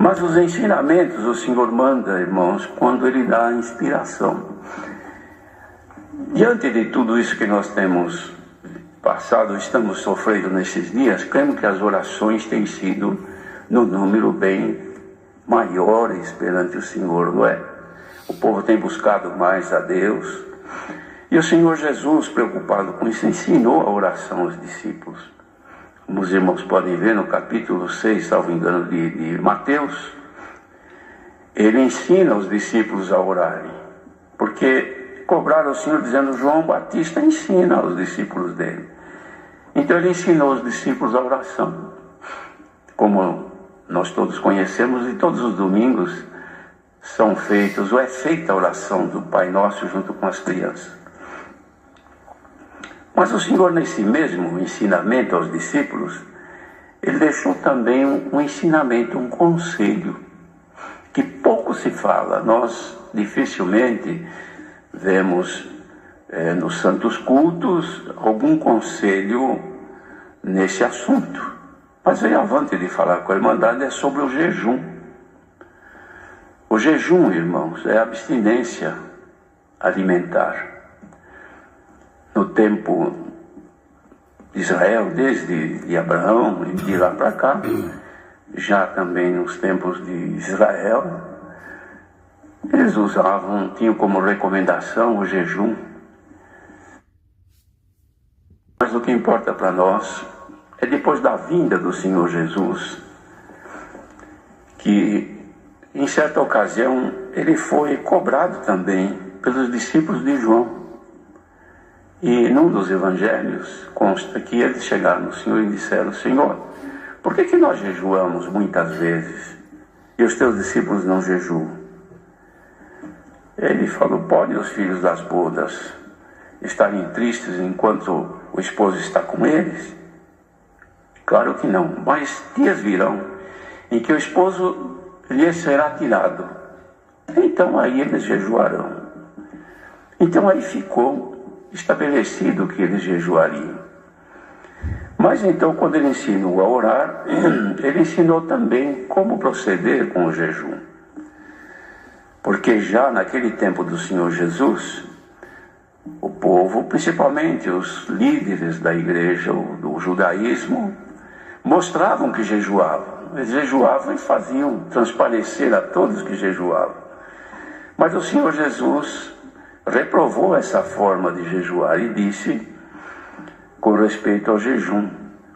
Mas os ensinamentos o Senhor manda, irmãos, quando Ele dá a inspiração. Diante de tudo isso que nós temos passado, estamos sofrendo nesses dias, cremos que as orações têm sido no número bem maiores perante o Senhor, não é? O povo tem buscado mais a Deus. E o Senhor Jesus, preocupado com isso, ensinou a oração aos discípulos. Como os irmãos podem ver no capítulo 6, salvo engano, de Mateus, ele ensina os discípulos a orarem. Porque cobraram o Senhor dizendo, João Batista ensina aos discípulos dele. Então ele ensinou os discípulos a oração. Como nós todos conhecemos, e todos os domingos são feitos, ou é feita a oração do Pai Nosso junto com as crianças. Mas o Senhor, nesse mesmo ensinamento aos discípulos, Ele deixou também um ensinamento, um conselho, que pouco se fala. Nós dificilmente vemos nos santos cultos algum conselho nesse assunto. Mas veio avante de falar com a Irmandade é sobre o jejum. O jejum, irmãos, é abstinência alimentar. No tempo de Israel, desde Abraão e de lá para cá, já também nos tempos de Israel, eles tinham como recomendação o jejum. Mas o que importa para nós é depois da vinda do Senhor Jesus, que em certa ocasião ele foi cobrado também pelos discípulos de João. E num dos evangelhos consta que eles chegaram no Senhor e disseram, Senhor, por que nós jejuamos muitas vezes e os teus discípulos não jejuam? Ele falou, podem os filhos das bodas estarem tristes enquanto o esposo está com eles? Claro que não, mas dias virão em que o esposo lhe será tirado. Então aí eles jejuarão. Então aí ficou estabelecido que eles jejuariam. Mas então, quando ele ensinou a orar, ele ensinou também como proceder com o jejum. Porque já naquele tempo do Senhor Jesus, o povo, principalmente os líderes da igreja, do judaísmo, mostravam que jejuavam. Eles jejuavam e faziam transparecer a todos que jejuavam. Mas o Senhor Jesus reprovou essa forma de jejuar e disse, com respeito ao jejum,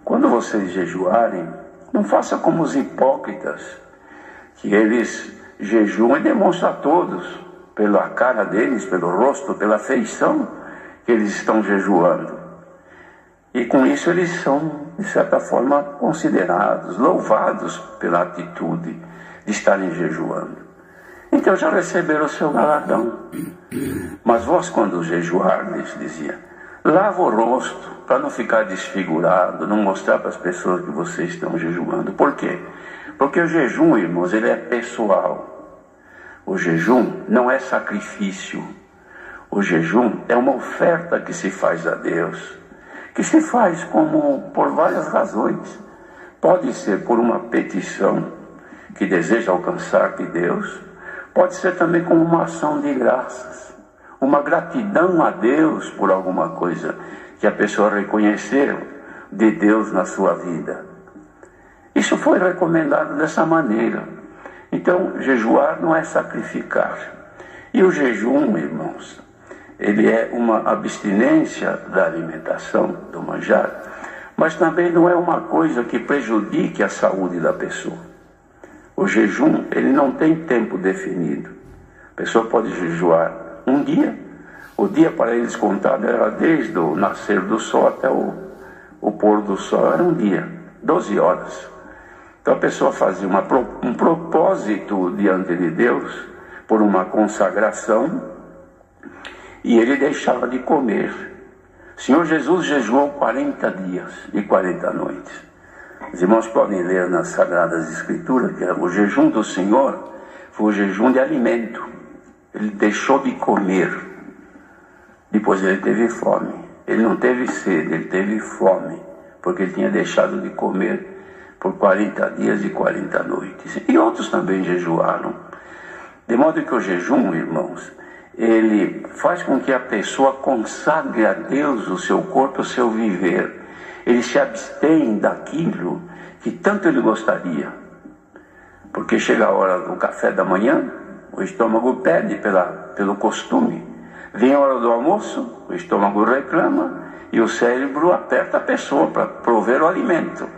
quando vocês jejuarem, não faça como os hipócritas, que eles jejuam e demonstram a todos, pela cara deles, pelo rosto, pela feição, que eles estão jejuando. E com isso eles são, de certa forma, considerados, louvados pela atitude de estarem jejuando. Então já receberam o seu galardão. Mas vós, quando jejuardes, dizia, lava o rosto, para não ficar desfigurado, não mostrar para as pessoas que vocês estão jejuando. Por quê? Porque o jejum, irmãos, ele é pessoal. O jejum não é sacrifício. O jejum é uma oferta que se faz a Deus, que se faz por várias razões. Pode ser por uma petição que deseja alcançar de Deus, pode ser também como uma ação de graças, uma gratidão a Deus por alguma coisa que a pessoa reconheceu de Deus na sua vida. Isso foi recomendado dessa maneira. Então, jejuar não é sacrificar. E o jejum, irmãos, ele é uma abstinência da alimentação, do manjar, mas também não é uma coisa que prejudique a saúde da pessoa. O jejum, ele não tem tempo definido. A pessoa pode jejuar um dia. O dia para eles contado era desde o nascer do sol até o pôr do sol. Era um dia, 12 horas. Então a pessoa fazia um propósito diante de Deus, por uma consagração, e ele deixava de comer. O Senhor Jesus jejuou 40 dias e 40 noites. Os irmãos podem ler nas Sagradas Escrituras que o jejum do Senhor foi o jejum de alimento. Ele deixou de comer. Depois ele teve fome. Ele não teve sede, ele teve fome, porque ele tinha deixado de comer por 40 dias e 40 noites. E outros também jejuaram. De modo que o jejum, irmãos, ele faz com que a pessoa consagre a Deus o seu corpo, o seu viver. Ele se abstém daquilo que tanto ele gostaria. Porque chega a hora do café da manhã, o estômago pede pelo costume. Vem a hora do almoço, o estômago reclama e o cérebro aperta a pessoa para prover o alimento.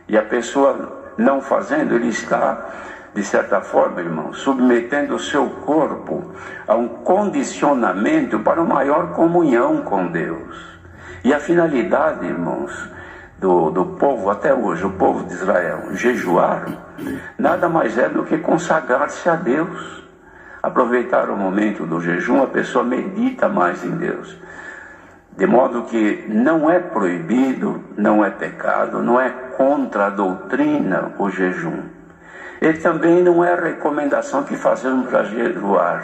E a pessoa não fazendo, ele está, de certa forma, irmão, submetendo o seu corpo a um condicionamento para uma maior comunhão com Deus. E a finalidade, irmãos, do povo até hoje, o povo de Israel, jejuar, nada mais é do que consagrar-se a Deus. Aproveitar o momento do jejum, a pessoa medita mais em Deus. De modo que não é proibido, não é pecado, não é contra a doutrina o jejum. Ele também não é recomendação que fazemos para jejuar.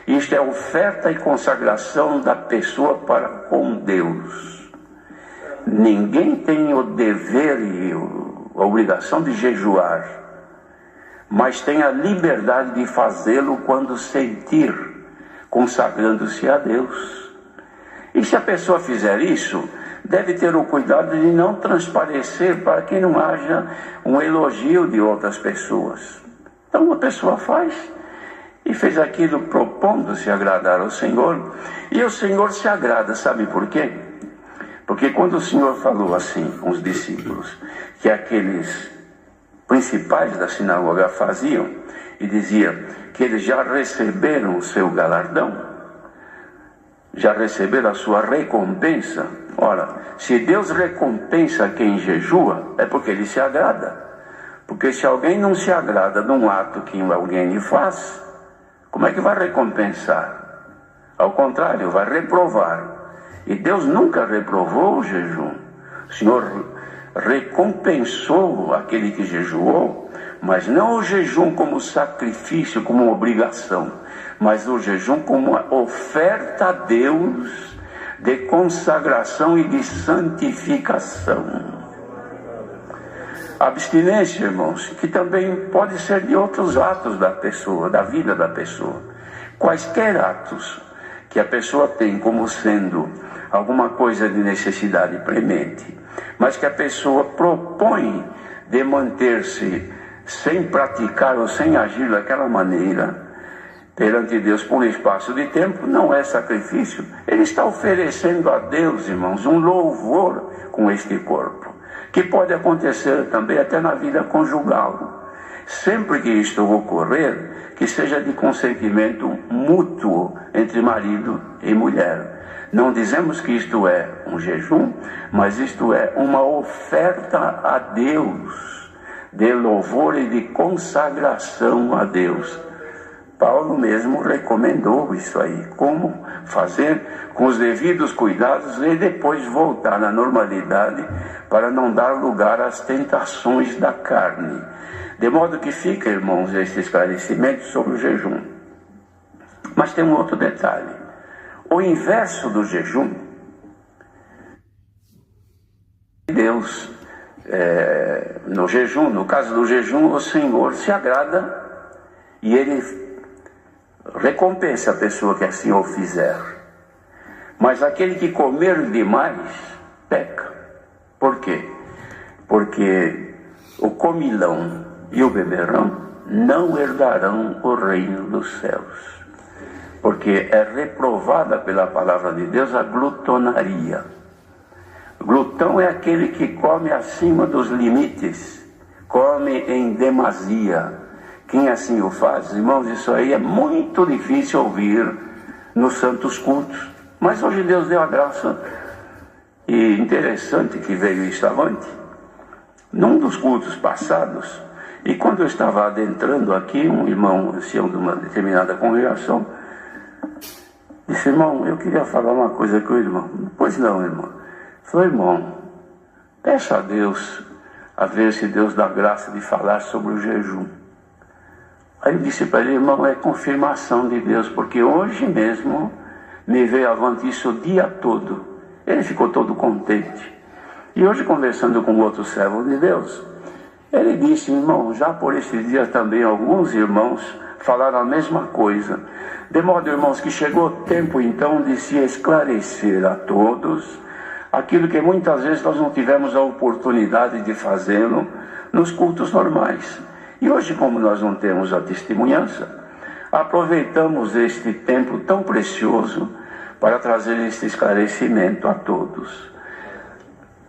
Isto é oferta e consagração da pessoa para com Deus. Ninguém tem o dever e a obrigação de jejuar, mas tem a liberdade de fazê-lo quando sentir, consagrando-se a Deus. E se a pessoa fizer isso, deve ter o cuidado de não transparecer para que não haja um elogio de outras pessoas. Então a pessoa faz e fez aquilo propondo-se agradar ao Senhor, e o Senhor se agrada, sabe por quê? Porque quando o Senhor falou assim com os discípulos, que aqueles principais da sinagoga faziam, e dizia que eles já receberam o seu galardão, já receberam a sua recompensa. Ora, se Deus recompensa quem jejua, é porque Ele se agrada. Porque se alguém não se agrada de um ato que alguém lhe faz, como é que vai recompensar? Ao contrário, vai reprovar. E Deus nunca reprovou o jejum. O Senhor recompensou aquele que jejuou, mas não o jejum como sacrifício, como obrigação, mas o jejum como uma oferta a Deus de consagração e de santificação. Abstinência, irmãos, que também pode ser de outros atos da pessoa, da vida da pessoa. Quaisquer atos que a pessoa tem como sendo alguma coisa de necessidade premente, mas que a pessoa propõe de manter-se sem praticar ou sem agir daquela maneira perante Deus por um espaço de tempo, não é sacrifício. Ele está oferecendo a Deus, irmãos, um louvor com este corpo, que pode acontecer também até na vida conjugal. Sempre que isto ocorrer, que seja de consentimento mútuo entre marido e mulher. Não dizemos que isto é um jejum, mas isto é uma oferta a Deus, de louvor e de consagração a Deus. Paulo mesmo recomendou isso aí, como fazer com os devidos cuidados e depois voltar à normalidade para não dar lugar às tentações da carne. De modo que fica, irmãos, esse esclarecimento sobre o jejum. Mas tem um outro detalhe. O inverso do jejum, Deus, no jejum, no caso do jejum, o Senhor se agrada e Ele recompensa a pessoa que assim o fizer. Mas aquele que comer demais, peca. Por quê? Porque o comilão e o beberrão não herdarão o reino dos céus. Porque é reprovada pela palavra de Deus a glutonaria. Glutão é aquele que come acima dos limites, come em demasia. Quem assim o faz, irmãos, isso aí é muito difícil ouvir nos santos cultos. Mas hoje Deus deu a graça, e interessante que veio isso avante. Num dos cultos passados, e quando eu estava adentrando aqui, um irmão ancião de uma determinada congregação disse: irmão, eu queria falar uma coisa com o irmão. Pois não, irmão. Falei: irmão, peça a Deus, a ver se Deus dá graça de falar sobre o jejum. Aí eu disse para ele: irmão, é confirmação de Deus, porque hoje mesmo me veio avante isso o dia todo. Ele ficou todo contente. E hoje, conversando com outro servo de Deus, Ele disse, irmão, já por esses dias também alguns irmãos falaram a mesma coisa. De modo, irmãos, que chegou o tempo então de se esclarecer a todos aquilo que muitas vezes nós não tivemos a oportunidade de fazê-lo nos cultos normais. E hoje, como nós não temos a testemunhança, aproveitamos este tempo tão precioso para trazer esse esclarecimento a todos.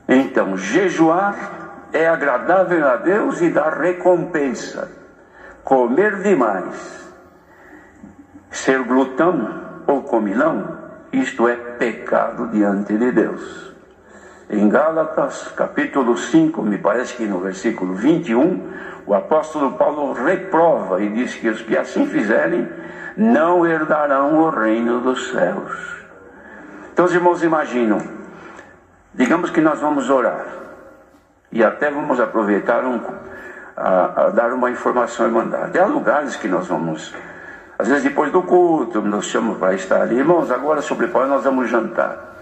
Então, jejuar é agradável a Deus e dá recompensa. Comer demais, ser glutão ou comilão, isto é pecado diante de Deus. Em Gálatas, capítulo 5, me parece que no versículo 21, o apóstolo Paulo reprova e diz que os que assim fizerem não herdarão o reino dos céus. Então, os irmãos imaginam, digamos que nós vamos orar, e até vamos aproveitar a dar uma informação à Irmandade. Há lugares que nós vamos, às vezes depois do culto, nos chamam para estar ali. Irmãos, agora sobre pão nós vamos jantar.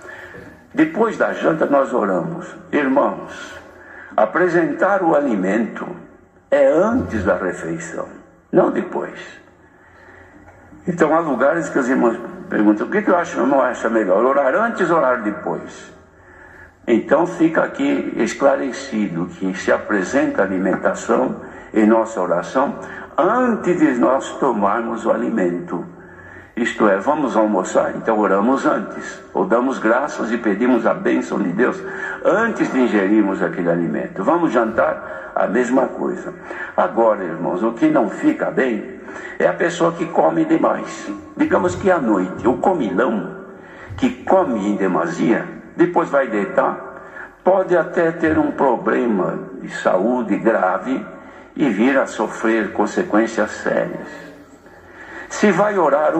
Depois da janta nós oramos. Irmãos, apresentar o alimento é antes da refeição, não depois. Então há lugares que os irmãos perguntam, o que eu acho, não acha melhor, orar antes ou orar depois? Então fica aqui esclarecido que se apresenta a alimentação em nossa oração antes de nós tomarmos o alimento. Isto é, vamos almoçar, então oramos antes, ou damos graças e pedimos a bênção de Deus antes de ingerirmos aquele alimento. Vamos jantar, a mesma coisa. Agora, irmãos, o que não fica bem é a pessoa que come demais. Digamos que à noite, o comilão que come em demasia, depois vai deitar, pode até ter um problema de saúde grave e vir a sofrer consequências sérias. Se vai orar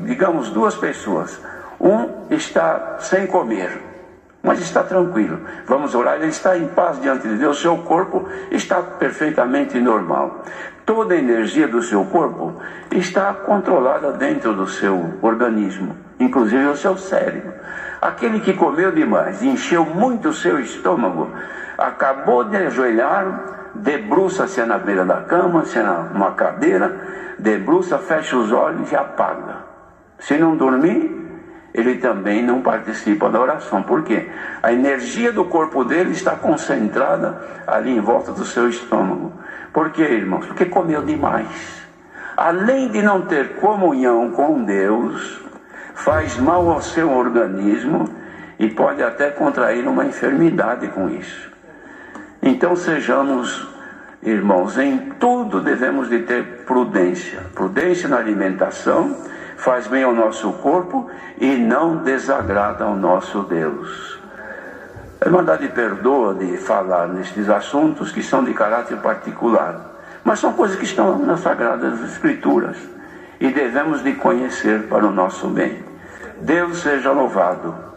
digamos duas pessoas, um está sem comer, mas está tranquilo, vamos orar, ele está em paz diante de Deus, seu corpo está perfeitamente normal. Toda a energia do seu corpo está controlada dentro do seu organismo, inclusive o seu cérebro. Aquele que comeu demais, encheu muito o seu estômago, acabou de ajoelhar, debruça-se na beira da cama, se numa cadeira, debruça, fecha os olhos e apaga. Se não dormir, ele também não participa da oração. Por quê? A energia do corpo dele está concentrada ali em volta do seu estômago. Por quê, irmãos? Porque comeu demais. Além de não ter comunhão com Deus, faz mal ao seu organismo e pode até contrair uma enfermidade com isso. Então sejamos, irmãos, em tudo devemos de ter prudência. Prudência na alimentação, faz bem ao nosso corpo e não desagrada ao nosso Deus. A Irmandade perdoa de falar nestes assuntos que são de caráter particular, mas são coisas que estão nas Sagradas Escrituras e devemos de conhecer para o nosso bem. Deus seja louvado.